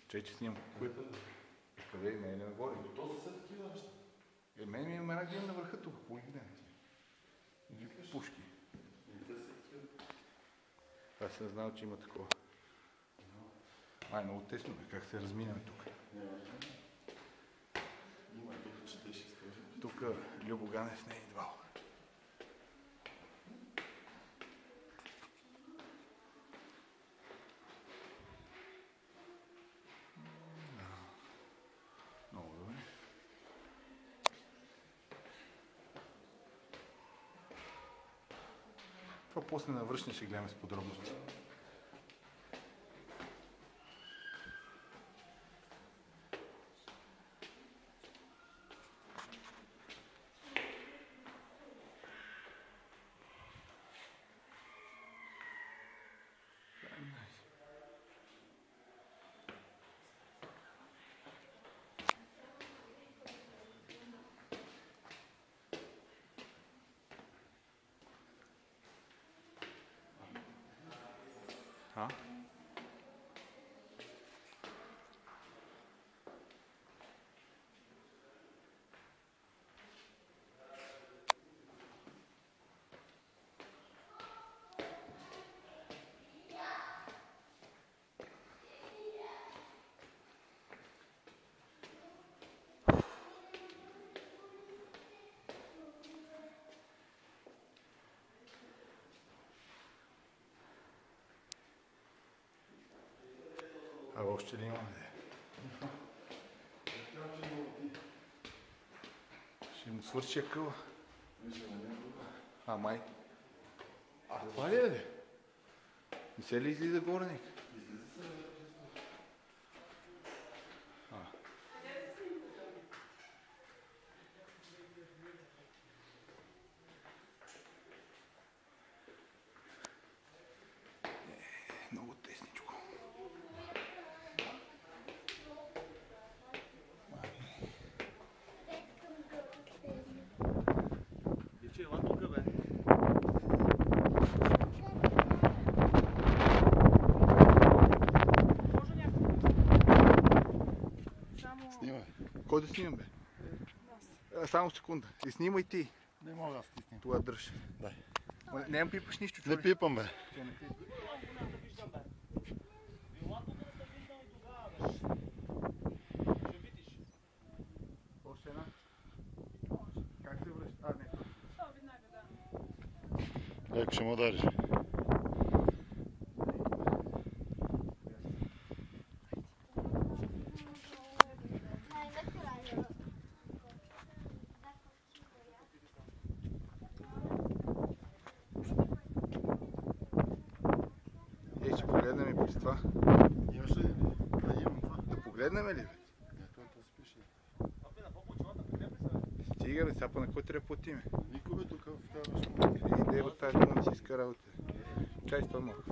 Че снимам куета. Къде не е нагоре? То са все такива неща. Мен ми има една гледна на върха тук, по гледна. Или пушки. Аз не знал, че има такова. Много тесно бе, как се разминаме тук. Тук Любо Ганев не е идвал. Много добре. Това после на връщане ще гледаме с подробности. А? А още ли имаме? Ще му свърши акъла. Май. Това ли е? Не се ли излиза горе нека? Много тесничко. Диче, ела тука бе. Снимай. Кой да снимам бе? Само секунда. И снимай ти. Не мога да стисня. Това дръж. Дай. Не ме пипаш нищо, Не пипам бе. Още една. Как се връща? Не. Леко ще му удариш. Ще погледнем и през това. Имаш ли? Да, имам това. Да погледнем ли бе? Това спише. Стига бе, сега на кой трябва да платиме? Никой бе тук в тази машина. Иде от тази дума не си иска работа. Чай с това малко.